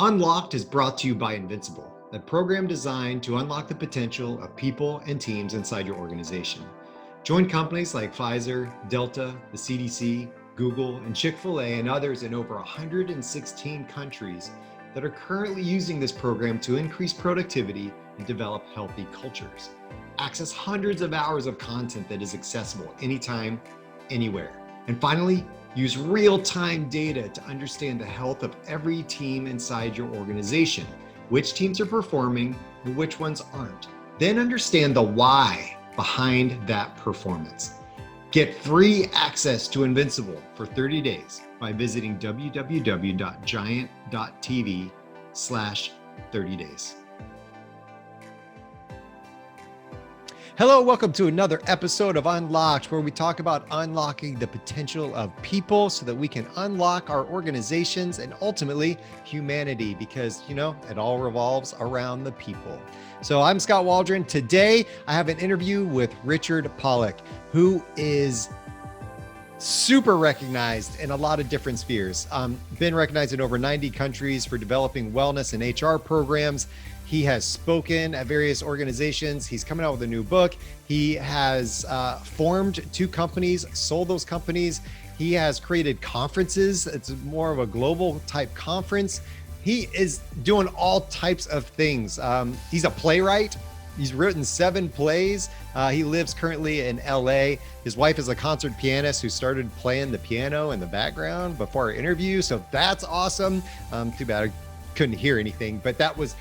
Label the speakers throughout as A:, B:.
A: Unlocked is brought to you by Invincible, a program designed to unlock the potential of people and teams inside your organization. Join companies like Pfizer, Delta, the CDC, Google, and Chick-fil-A, and others in over 116 countries that are currently using this program to increase productivity and develop healthy cultures. Access hundreds of hours of content that is accessible anytime, anywhere. And finally, use real-time data to understand the health of every team inside your organization, which teams are performing and which ones aren't. Then understand the why behind that performance. Get free access to Invincible for 30 days by visiting www.giant.tv/30days. Hello, welcome to another episode of Unlocked, where we talk about unlocking the potential of people so that we can unlock our organizations and ultimately humanity, because, it all revolves around the people. So I'm Skot Waldron. Today, I have an interview with Richard Polak, who is super recognized in a lot of different spheres. Been recognized in over 90 countries for developing wellness and HR programs. He has spoken at various organizations. He's coming out with a new book. He has formed 2 companies, sold those companies. He has created conferences. It's more of a global type conference. He is doing all types of things. He's a playwright. He's written 7 plays. He lives currently in LA. His wife is a concert pianist who started playing the piano in the background before our interview. So that's awesome. Too bad I couldn't hear anything, but that was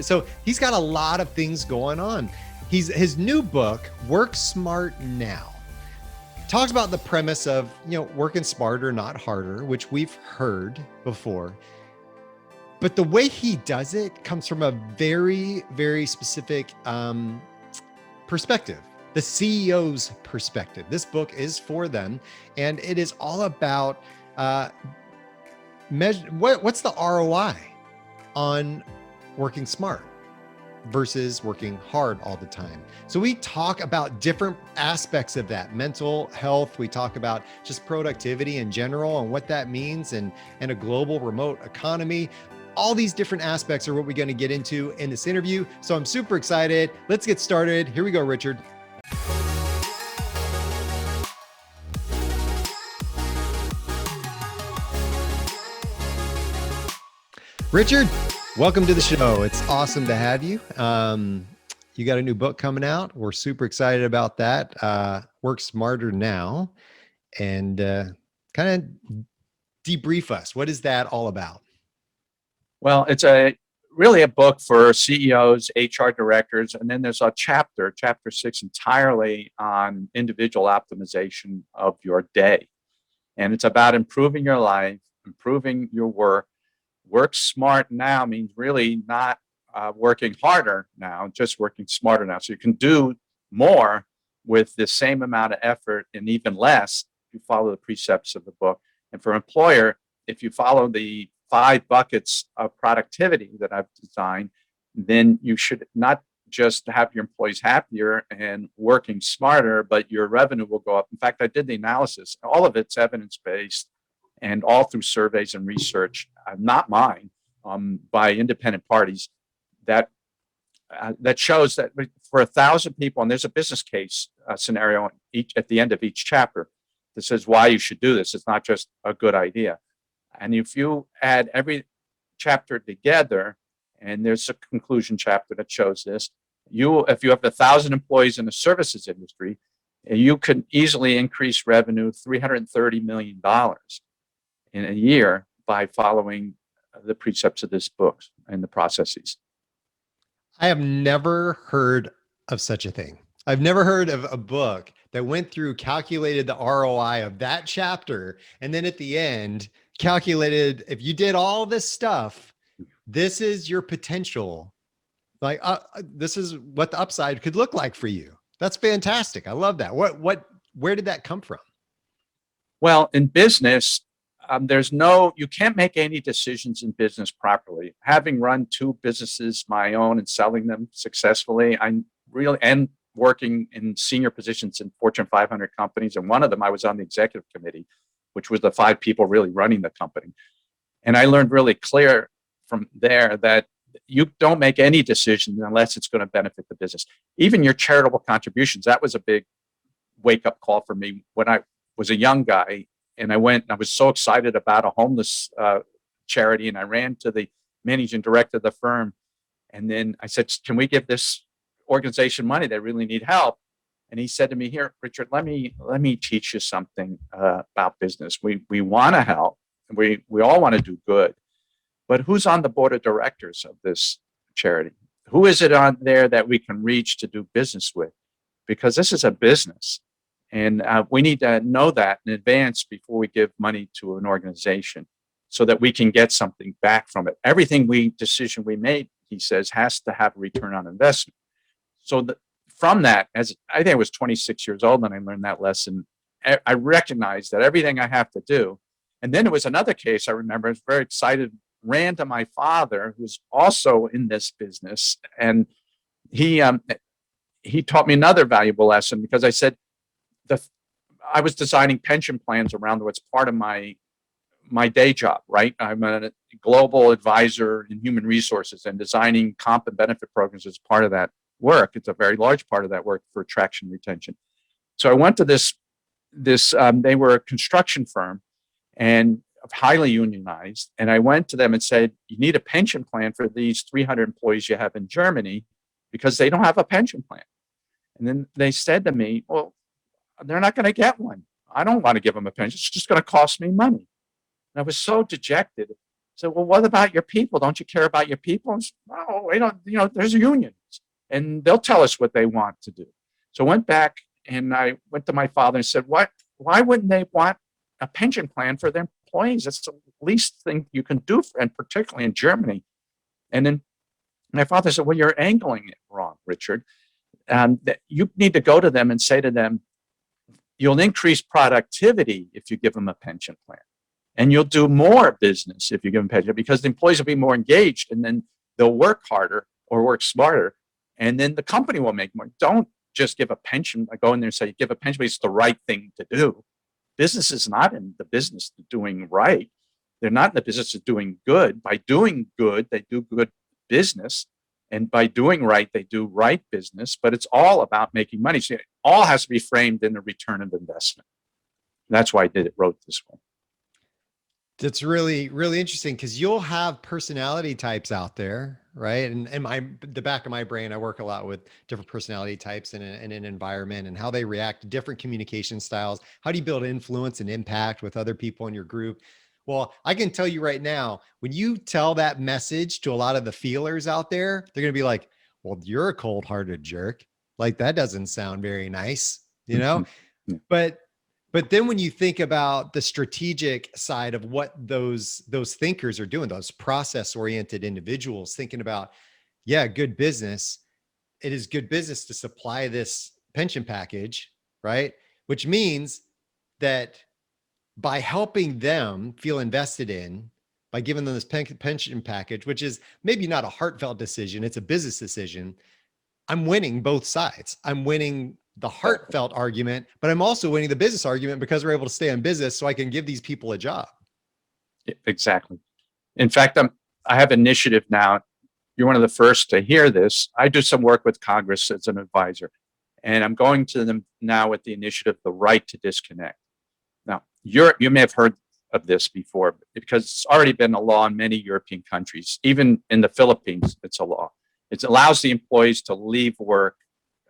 A: so he's got a lot of things going on. His new book, Work Smart Now, talks about the premise of, working smarter, not harder, which we've heard before. But the way he does it comes from a very, very specific perspective, the CEO's perspective. This book is for them, and it is all about what's the ROI on working smart versus working hard all the time. So we talk about different aspects of that, mental health. We talk about just productivity in general and what that means in a global remote economy. All these different aspects are what we're going to get into in this interview. So I'm super excited. Let's get started. Here we go, Richard. Richard, welcome to the show. It's awesome to have you. You got a new book coming out. We're super excited about that. Work Smarter Now. And kind of debrief us. What is that all about?
B: Well, it's really a book for CEOs, HR directors, and then there's a chapter 6, entirely on individual optimization of your day. And it's about improving your life, improving your work. Work smart now means really not working harder now, just working smarter now. So you can do more with the same amount of effort and even less if you follow the precepts of the book. And for employer, if you follow the 5 buckets of productivity that I've designed, then you should not just have your employees happier and working smarter, but your revenue will go up. In fact, I did the analysis. All of it's evidence-based and all through surveys and research, not mine, by independent parties, that shows that for 1,000 people, and there's a business case scenario at the end of each chapter that says why you should do this. It's not just a good idea. And if you add every chapter together, and there's a conclusion chapter that shows this, if you have 1,000 employees in the services industry, you can easily increase revenue $330 million in a year by following the precepts of this book and the processes.
A: I have never heard of such a thing. I've never heard of a book that went through, calculated the ROI of that chapter, and then at the end calculated, if you did all this stuff, this is your potential. Like, this is what the upside could look like for you. That's fantastic. I love that. Where did that come from?
B: Well, in business, you can't make any decisions in business properly. Having run 2 businesses, my own, and selling them successfully, and working in senior positions in Fortune 500 companies. And one of them, I was on the executive committee, which was the 5 people really running the company. And I learned really clear from there that you don't make any decisions unless it's going to benefit the business. Even your charitable contributions, that was a big wake-up call for me when I was a young guy, and I was so excited about a homeless charity, and I ran to the managing director of the firm, and then I said, can we give this organization money? They really need help. And he said to me, here, Richard, let me teach you something about business. We want to help. We all want to do good. But who's on the board of directors of this charity? Who is it on there that we can reach to do business with? Because this is a business. And we need to know that in advance before we give money to an organization so that we can get something back from it. Everything decision we made, he says, has to have a return on investment. So from that, as I think I was 26 years old when I learned that lesson, I recognized that everything I have to do. And then there was another case I remember. I was very excited, ran to my father, who's also in this business, and he taught me another valuable lesson, because I said I was designing pension plans around what's part of my day job, right? I'm a global advisor in human resources, and designing comp and benefit programs is part of that work. It's a very large part of that work for attraction and retention. So I went to this they were a construction firm and highly unionized. And I went to them and said, you need a pension plan for these 300 employees you have in Germany, because they don't have a pension plan. And then they said to me, well, they're not going to get one. I don't want to give them a pension. It's just going to cost me money. And I was so dejected. I said, well, what about your people? Don't you care about your people? And said, no, we don't, there's unions and they'll tell us what they want to do. So I went back and I went to my father and said, why wouldn't they want a pension plan for their employees? That's the least thing you can do, and particularly in Germany. And then my father said, well, you're angling it wrong, Richard. That you need to go to them and say to them, you'll increase productivity if you give them a pension plan. And you'll do more business if you give them a pension, because the employees will be more engaged, and then they'll work harder or work smarter. And then the company will make more. Don't just give a pension. I go in there and say, give a pension, but it's the right thing to do. Business is not in the business of doing right. They're not in the business of doing good. By doing good, they do good business. And by doing right, they do right business. But it's all about making money. So it all has to be framed in the return of investment. That's why I wrote this one.
A: That's really, really interesting, because you'll have personality types out there, right? And the back of my brain, I work a lot with different personality types in an environment and how they react to different communication styles. How do you build influence and impact with other people in your group? Well, I can tell you right now, when you tell that message to a lot of the feelers out there, they're going to be like, well, you're a cold-hearted jerk. Like, that doesn't sound very nice, But then when you think about the strategic side of what those thinkers are doing, those process-oriented individuals thinking about, yeah, good business, it is good business to supply this pension package, right? Which means that by helping them feel invested in, by giving them this pension package, which is maybe not a heartfelt decision, it's a business decision, I'm winning both sides. I'm winning the heartfelt argument, but I'm also winning the business argument, because we're able to stay in business so I can give these people a job.
B: Exactly. In fact, I have an initiative now. You're one of the first to hear this. I do some work with Congress as an advisor, and I'm going to them now with the initiative, The Right to Disconnect. Now, you may have heard of this before, because it's already been a law in many European countries. Even in the Philippines, it's a law. It allows the employees to leave work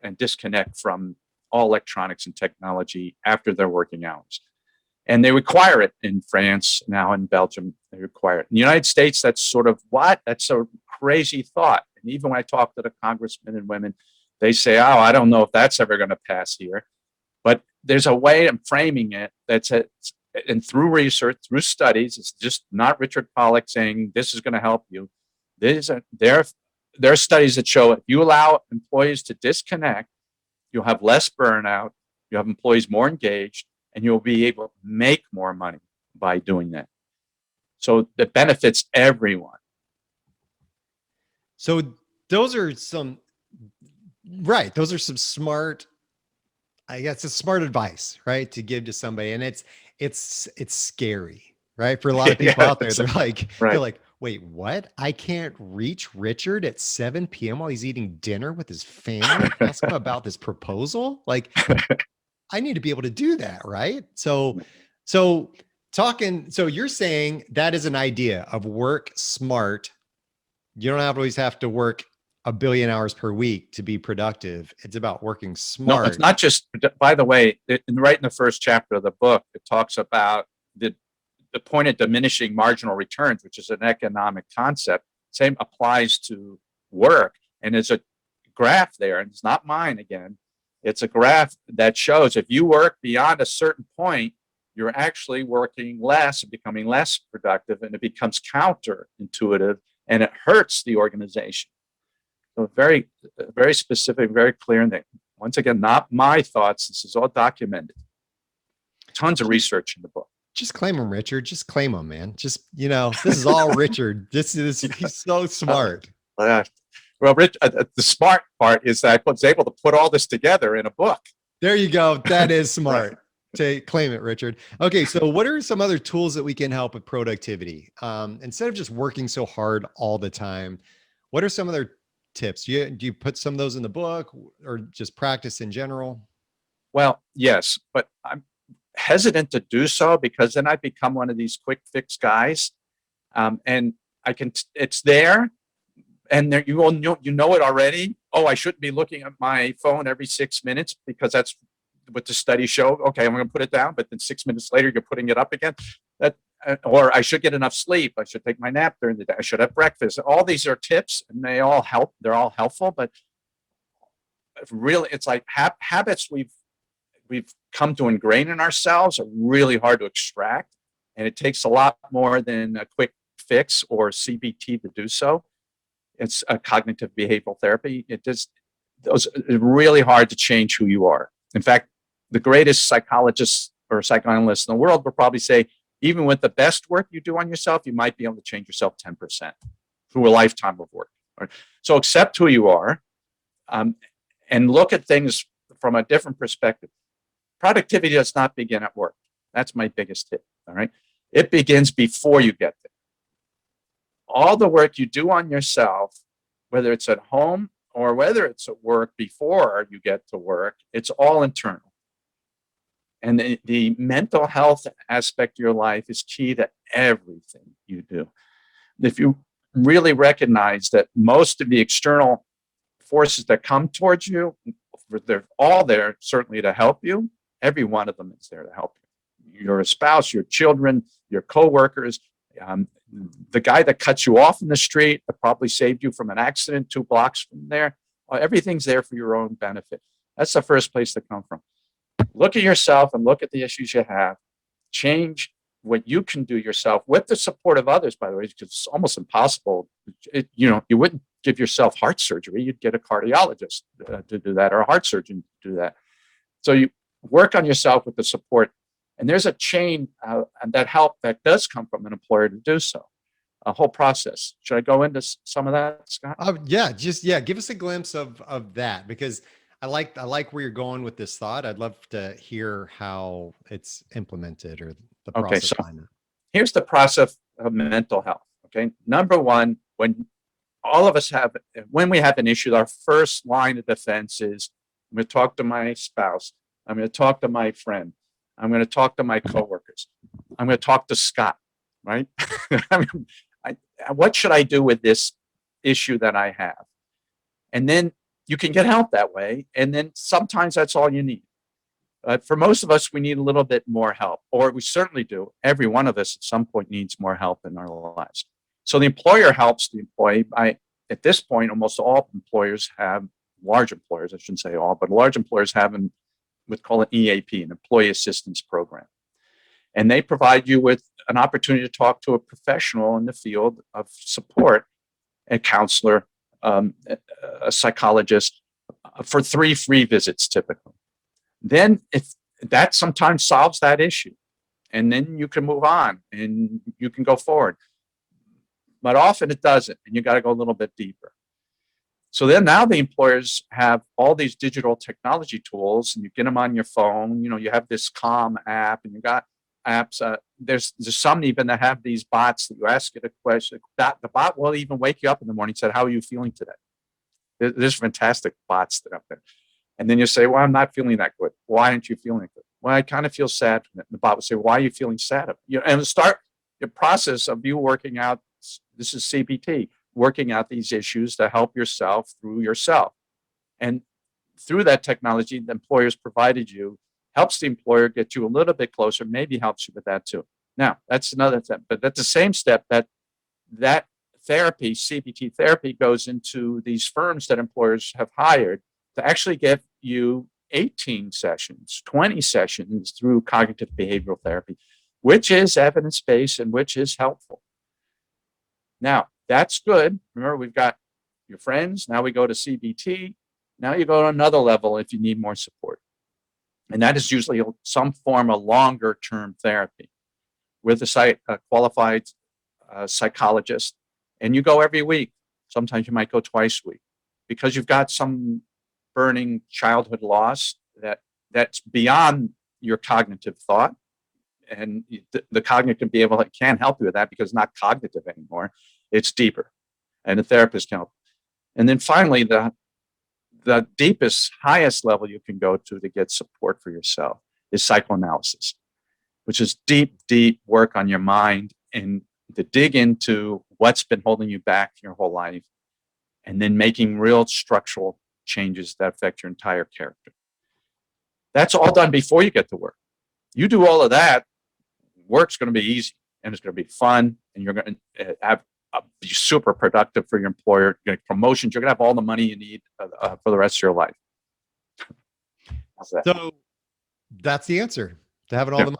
B: and disconnect from all electronics and technology after their working hours. And they require it in France, now in Belgium, they require it. In the United States, that's sort of what? That's a crazy thought. And even when I talk to the congressmen and women, they say, oh, I don't know if that's ever going to pass here. But there's a way of framing it and through research, through studies, it's just not Richard Polak saying this is going to help you. There are studies that show if you allow employees to disconnect, you'll have less burnout, you'll have employees more engaged, and you'll be able to make more money by doing that. So it benefits everyone.
A: So those are some smart, I guess it's smart advice, right, to give to somebody. And it's scary, right? For a lot of people out there, they're like, Wait, what? I can't reach Richard at 7 p.m. while he's eating dinner with his family? Ask him about this proposal? Like, I need to be able to do that, right? So you're saying that is an idea of work smart. You don't always have to work a billion hours per week to be productive. It's about working
B: No, it's
A: smart.
B: not just, by the way, right in the first chapter of the book, it talks about the point of diminishing marginal returns, which is an economic concept. Same applies to work. And there's a graph there, and it's not mine again. It's a graph that shows if you work beyond a certain point, you're actually working less, becoming less productive, and it becomes counterintuitive, and it hurts the organization. So very, very specific, very clear. And once again, not my thoughts. This is all documented. Tons of research in the book.
A: Just claim him, Richard. Just claim him, man. Just, this is all Richard. He's so smart.
B: Well, Rich, the smart part is that I was able to put all this together in a book.
A: There you go. That is smart. To claim it, Richard. Okay, so what are some other tools that we can help with productivity? Instead of just working so hard all the time, what are some other tips? Do you put some of those in the book, or just practice in general?
B: Well, yes, but I'm hesitant to do so because then I become one of these quick fix guys, and it's there, and there you know it already. Oh, I shouldn't be looking at my phone every 6 minutes because that's what the studies show. Okay, I'm going to put it down, but then 6 minutes later you're putting it up again. Or I should get enough sleep. I should take my nap during the day. I should have breakfast. All these are tips, and they all help. They're all helpful, but really, it's like habits we've come to ingrain in ourselves are really hard to extract, and it takes a lot more than a quick fix or CBT to do so. It's a cognitive behavioral therapy. It's really hard to change who you are. In fact, the greatest psychologists or psychoanalysts in the world will probably say, even with the best work you do on yourself, you might be able to change yourself 10% through a lifetime of work. Right? So accept who you are, and look at things from a different perspective. Productivity does not begin at work. That's my biggest tip. All right. It begins before you get there. All the work you do on yourself, whether it's at home or whether it's at work before you get to work, it's all internal. And the mental health aspect of your life is key to everything you do. If you really recognize that most of the external forces that come towards you, they're all there certainly to help you. Every one of them is there to help you. Your spouse, your children, your coworkers, the guy that cuts you off in the street that probably saved you from an accident 2 blocks from there. Everything's there for your own benefit. That's the first place to come from. Look at yourself and look at the issues you have. Change what you can do yourself with the support of others, by the way, because it's almost impossible. You wouldn't give yourself heart surgery. You'd get a cardiologist to do that, or a heart surgeon to do that. So you work on yourself with the support. And there's a chain that does come from an employer to do so. A whole process. Should I go into some of that, Scott?
A: Give us a glimpse of that, because I like where you're going with this thought. I'd love to hear how it's implemented, or the process behind it.
B: Here's the process of mental health. Okay. Number one, when we have an issue, our first line of defense is, I'm going to talk to my spouse. I'm going to talk to my friend. I'm going to talk to my coworkers. I'm going to talk to Skot, right? What should I do with this issue that I have? And then you can get help that way. And then sometimes that's all you need. For most of us, we need a little bit more help, or we certainly do. Every one of us at some point needs more help in our lives. So the employer helps the employee. At this point, almost all employers have, large employers, I shouldn't say all, but large employers have what's called an EAP, an Employee Assistance Program. And they provide you with an opportunity to talk to a professional in the field of support, a counselor, a psychologist, for 3 free visits typically. Then if that sometimes solves that issue, and then you can move on and you can go forward. But often it doesn't, and you got to go a little bit deeper. So then now the employers have all these digital technology tools, and you get them on your phone. You have this Calm app, and you got apps there's some even that have these bots that you ask it a question. That the bot will even wake you up in the morning and say, "How are you feeling today?" There's fantastic bots that are up there. And then you say, "Well, I'm not feeling that good." "Why aren't you feeling good?" "Well, I kind of feel sad." And the bot will say, "Why are you feeling sad?" And start the process of you working out. This is CBT, working out these issues to help yourself through yourself. And through that technology the employer's provided you helps the employer get you a little bit closer, maybe helps you with that too. Now, that's another step, but that's the same step that therapy, CBT therapy, goes into these firms that employers have hired to actually give you 18 sessions, 20 sessions through cognitive behavioral therapy, which is evidence-based and which is helpful. Now, that's good. Remember, we've got your friends. Now we go to CBT. Now you go to another level if you need more support. And that is usually some form of longer term therapy with a qualified psychologist. And you go every week. Sometimes you might go twice a week because you've got some burning childhood loss that's beyond your cognitive thought. And the cognitive behavioral can't help you with that because it's not cognitive anymore. It's deeper. And the therapist can help. And then finally, the deepest, highest level you can go to get support for yourself is psychoanalysis, which is deep, deep work on your mind and to dig into what's been holding you back your whole life and then making real structural changes that affect your entire character. That's all done before you get to work. You do all of that, work's going to be easy and it's going to be fun and you're going to be super productive for your employer. You're going to get promotions. You're going to have all the money you need for the rest of your life.
A: So that's the answer to having all the money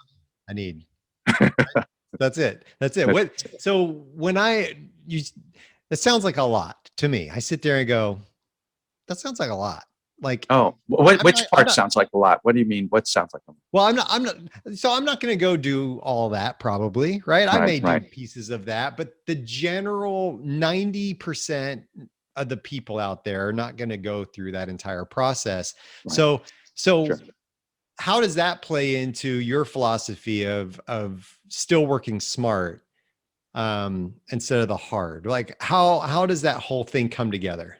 A: I need. That's it. That's it. That sounds like a lot to me. I sit there and go, that sounds like a lot. Like,
B: which part sounds like a lot? What do you mean? What sounds like a lot?
A: Well, I'm not going to go do all that probably, right? I may do pieces of that, but the general 90% of the people out there are not going to go through that entire process. Right. So sure. How does that play into your philosophy of still working smart instead of the hard? Like how does that whole thing come together?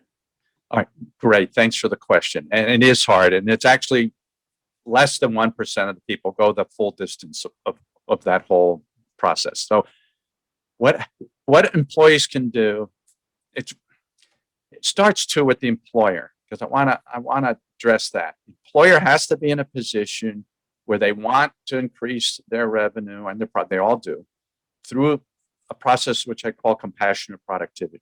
B: All right, great. Thanks for the question. And it is hard. And it's actually less than 1% of the people go the full distance of that whole process. So what employees can do, it starts too with the employer, because I want to address that. The employer has to be in a position where they want to increase their revenue, and they all do, through a process which I call compassionate productivity.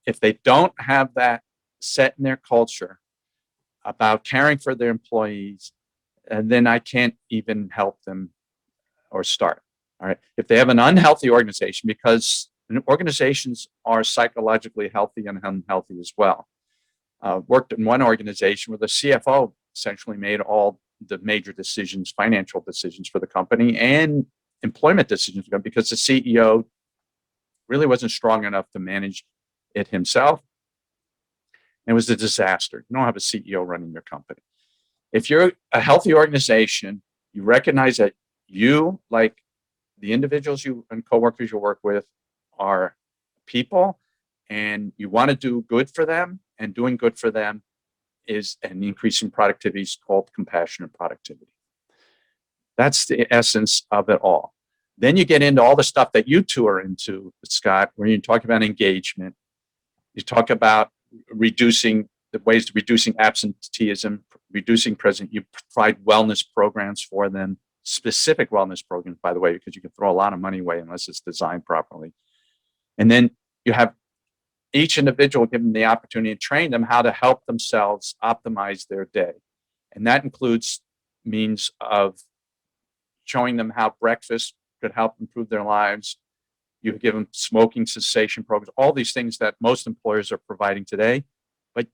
B: If they don't have that set in their culture about caring for their employees, and then I can't even help them or start. All right. If they have an unhealthy organization, because organizations are psychologically healthy and unhealthy as well. Worked in one organization where the CFO essentially made all the major decisions, financial decisions for the company and employment decisions because the CEO really wasn't strong enough to manage it himself. It was a disaster. You don't have a CEO running your company. If you're a healthy organization, you recognize that you, like the individuals you and coworkers you work with, are people, and you want to do good for them, and doing good for them is an increase in productivity is called compassionate productivity. That's the essence of it all. Then you get into all the stuff that you two are into, Scott, where you talk about engagement. You talk about reducing absenteeism, reducing present. You provide wellness programs for them, specific wellness programs, by the way, because you can throw a lot of money away unless it's designed properly. And then you have each individual given the opportunity to train them how to help themselves optimize their day. And that includes means of showing them how breakfast could help improve their lives. You give them smoking cessation programs, all these things that most employers are providing today. But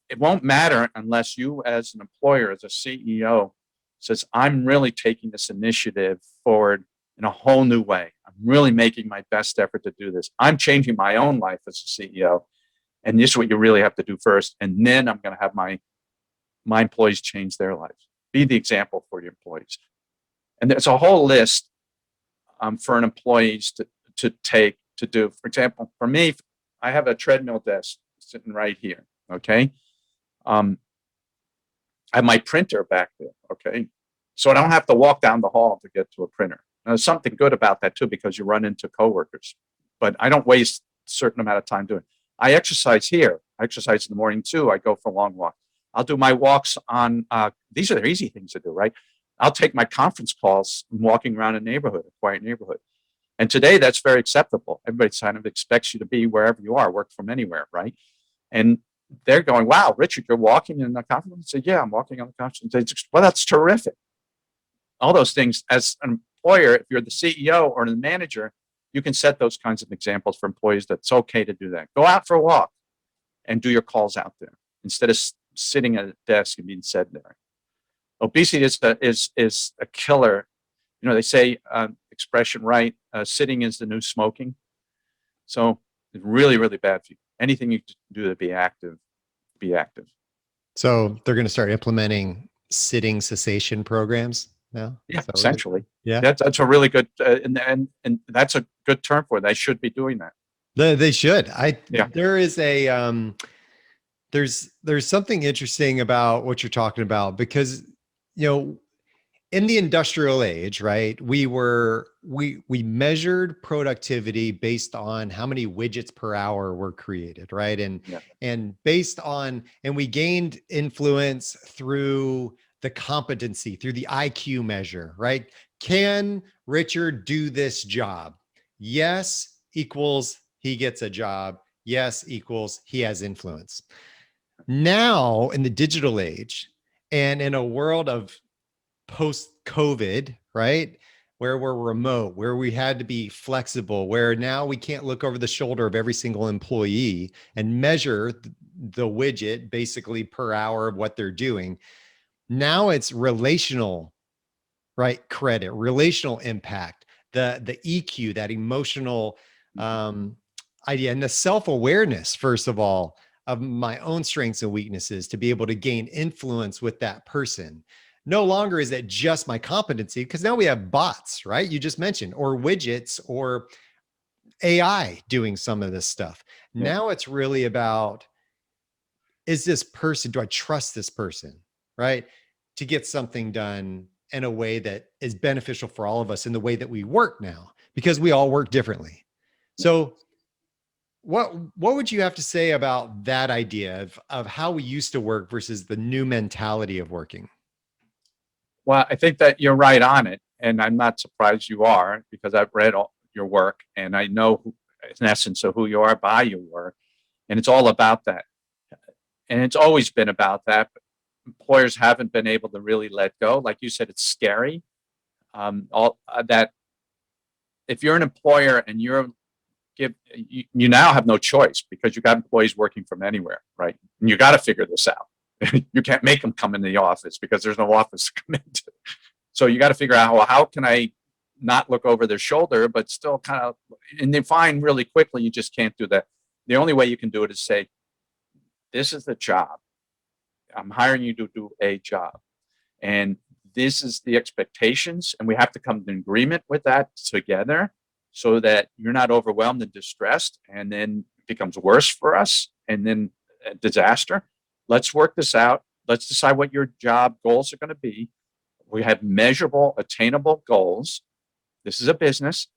B: it won't matter unless you, as an employer, as a CEO, says, I'm really taking this initiative forward in a whole new way. I'm really making my best effort to do this. I'm changing my own life as a CEO. And this is what you really have to do first. And then I'm going to have my employees change their lives. Be the example for your employees. And there's a whole list for an employees to take to do. For example, for me, I have a treadmill desk sitting right here. Okay. I have my printer back there. Okay. So I don't have to walk down the hall to get to a printer. Now, there's something good about that too, because you run into coworkers, but I don't waste a certain amount of time doing it. I exercise here. I exercise in the morning too. I go for long walks. I'll do my walks on, these are the easy things to do, right? I'll take my conference calls walking around a neighborhood, a quiet neighborhood. And today that's very acceptable. Everybody kind of expects you to be wherever you are, work from anywhere, right? And they're going, wow, Richard, you're walking in the conference? I say, yeah, I'm walking on the conference. They just, well, that's terrific. All those things as an employer, if you're the CEO or the manager, you can set those kinds of examples for employees that it's okay to do that. Go out for a walk and do your calls out there instead of sitting at a desk and being sedentary. Obesity is a killer. You know, they say expression, right? Sitting is the new smoking. So it's really, really bad for you. Anything you do to be active, be active.
A: So they're going to start implementing sitting cessation programs now?
B: Yeah, essentially.
A: Yeah.
B: That's a really good, and that's a good term for it. They should be doing that.
A: They should.
B: Yeah.
A: There is a, there's something interesting about what you're talking about, because, you know, in the industrial age, right, we measured productivity based on how many widgets per hour were created, right? And based on, and we gained influence through the competency, through the IQ measure, right? Can Richard do this job? Yes equals he gets a job. Yes equals he has influence. Now in the digital age, and in a world of post-COVID, right, where we're remote, where we had to be flexible, where now we can't look over the shoulder of every single employee and measure the widget basically per hour of what they're doing. Now it's relational, right? Credit, relational impact, the EQ, that emotional idea, and the self-awareness, first of all, of my own strengths and weaknesses to be able to gain influence with that person. No longer is it just my competency, because now we have bots, right? You just mentioned, or widgets, or AI doing some of this stuff.
B: Yeah.
A: Now it's really about, is this person, do I trust this person, right, to get something done in a way that is beneficial for all of us in the way that we work now, because we all work differently. So what would you have to say about that idea of how we used to work versus the new mentality of working?
B: Well, I think that you're right on it. And I'm not surprised you are, because I've read all your work and I know in essence of who you are by your work. And it's all about that. And it's always been about that. But employers haven't been able to really let go. Like you said, it's scary. That if you're an employer and you now have no choice, because you got employees working from anywhere, right? And you got to figure this out. You can't make them come in the office because there's no office to come into. So you got to figure out, well, how can I not look over their shoulder, but still kind of, and they find really quickly you just can't do that. The only way you can do it is say, this is the job. I'm hiring you to do a job. And this is the expectations. And we have to come to an agreement with that together so that you're not overwhelmed and distressed and then it becomes worse for us and then a disaster. Let's work this out. Let's decide what your job goals are going to be. We have measurable, attainable goals. This is a business,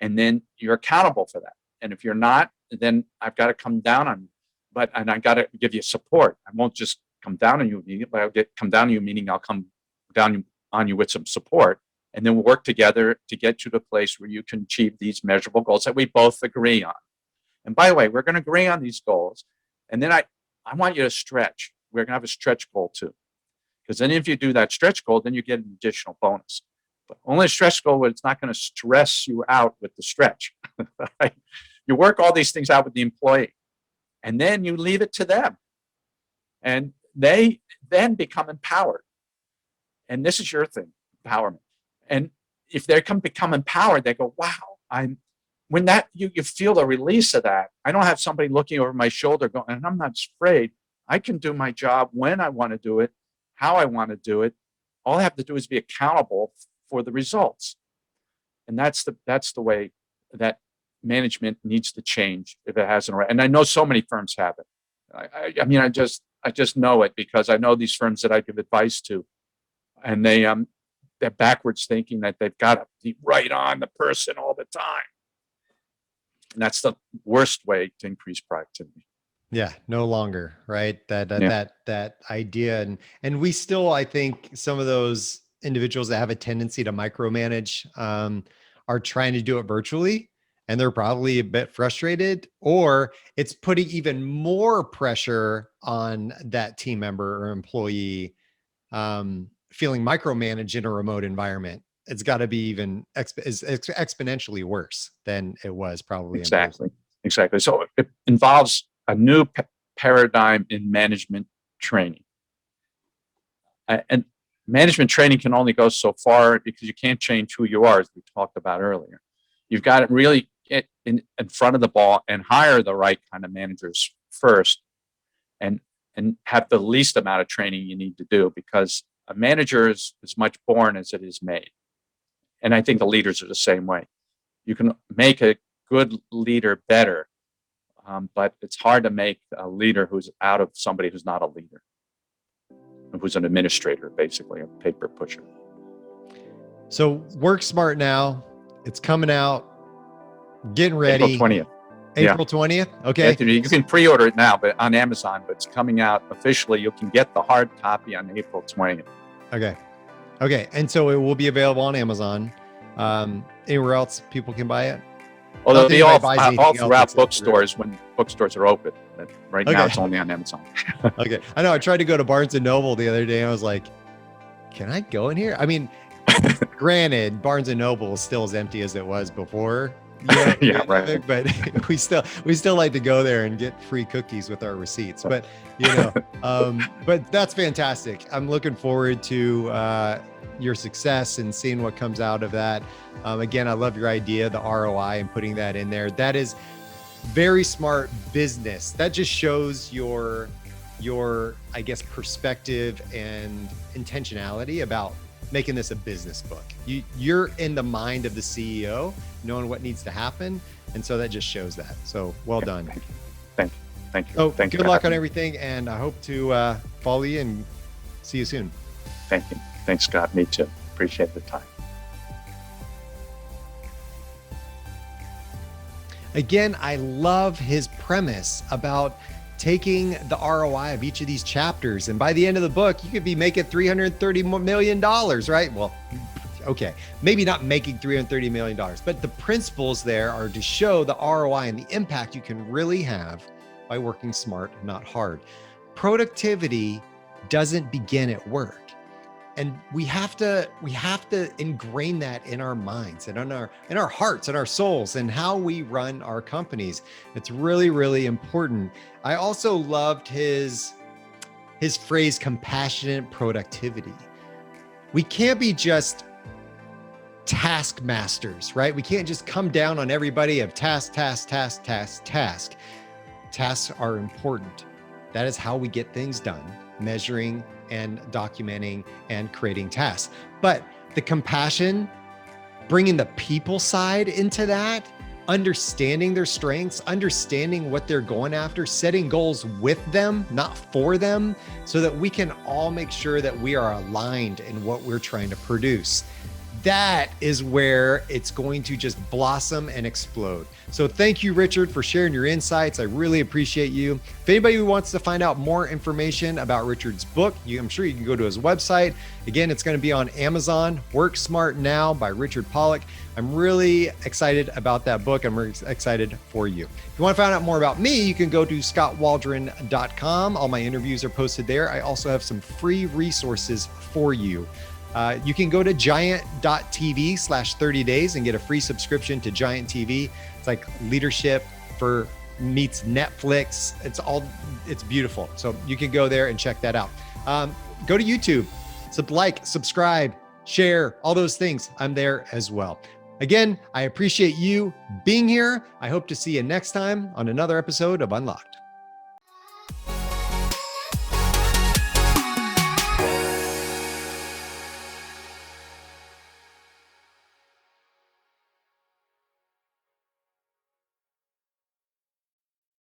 B: and then you're accountable for that. And if you're not, then I've got to come down on you. And I got to give you support. I won't just come down on you, but I'll come down on you, meaning I'll come down on you with some support. And then we'll work together to get you to a place where you can achieve these measurable goals that we both agree on. And by the way, we're going to agree on these goals. And then I want you to stretch. We're going to have a stretch goal too. Because then if you do that stretch goal, then you get an additional bonus. But only a stretch goal where it's not going to stress you out with the stretch. Right? You work all these things out with the employee. And then you leave it to them. And they then become empowered. And this is your thing, empowerment. And if they become empowered, they go, wow, when that you feel the release of that, I don't have somebody looking over my shoulder going, and I'm not afraid. I can do my job when I want to do it, how I want to do it. All I have to do is be accountable for the results. And that's the way that management needs to change if it hasn't already. And I know so many firms have it. I mean, I just know it because I know these firms that I give advice to, and they're backwards thinking that they've got to be right on the person all the time. And that's the worst way to increase productivity.
A: Yeah, no longer, right? That idea. And we still, I think some of those individuals that have a tendency to micromanage are trying to do it virtually, and they're probably a bit frustrated, or it's putting even more pressure on that team member or employee feeling micromanaged in a remote environment. It's got to be even exponentially worse than it was probably.
B: Exactly. So it involves a new paradigm in management training. And management training can only go so far because you can't change who you are, as we talked about earlier. You've got to really get in front of the ball and hire the right kind of managers first, and have the least amount of training you need to do, because a manager is as much born as it is made. And I think the leaders are the same way. You can make a good leader better, but it's hard to make a leader who's out of somebody who's not a leader, who's an administrator, basically a paper pusher.
A: So Work Smart Now, it's coming out, getting ready.
B: April 20th.
A: April 20th. Okay.
B: Anthony, you can pre-order it now, but on Amazon, but it's coming out officially. You can get the hard copy on April 20th.
A: Okay. And so it will be available on Amazon. Anywhere else people can buy it?
B: Well, they'll be all throughout bookstores when bookstores are open. But right now it's only on Amazon.
A: Okay. I know I tried to go to Barnes and Noble the other day. And I was like, can I go in here? I mean, granted, Barnes and Noble is still as empty as it was before. Yeah, right. But we still like to go there and get free cookies with our receipts. But but that's fantastic. I'm looking forward to your success and seeing what comes out of that. Again, I love your idea, the ROI, and putting that in there. That is very smart business. That just shows your I guess perspective and intentionality about making this a business book. You're in the mind of the CEO, knowing what needs to happen. And so that just shows that. So well done.
B: Thank you.
A: So good luck on everything. And I hope to follow you and see you soon.
B: Thank you. Thanks, Scott. Me too. Appreciate the time.
A: Again, I love his premise about taking the ROI of each of these chapters. And by the end of the book, you could be making $330 million, right? Well, okay, maybe not making $330 million, but the principles there are to show the ROI and the impact you can really have by working smart, not hard. Productivity doesn't begin at work. And we have to ingrain that in our minds and in our hearts and our souls and how we run our companies. It's really, really important. I also loved his phrase, compassionate productivity. We can't be just taskmasters, right? We can't just come down on everybody of task. Tasks are important. That is how we get things done, measuring and documenting and creating tasks. But the compassion, bringing the people side into that, understanding their strengths, understanding what they're going after, setting goals with them, not for them, so that we can all make sure that we are aligned in what we're trying to produce. That is where it's going to just blossom and explode. So thank you, Richard, for sharing your insights. I really appreciate you. If anybody who wants to find out more information about Richard's book, I'm sure you can go to his website. Again, it's going to be on Amazon, Work Smart Now by Richard Polak. I'm really excited about that book. I'm really excited for you. If you want to find out more about me, you can go to skotwaldron.com. All my interviews are posted there. I also have some free resources for you. You can go to giant.tv/30 days and get a free subscription to Giant TV. It's like leadership meets Netflix. It's beautiful. So you can go there and check that out. Go to YouTube, subscribe, share, all those things. I'm there as well. Again, I appreciate you being here. I hope to see you next time on another episode of Unlocked.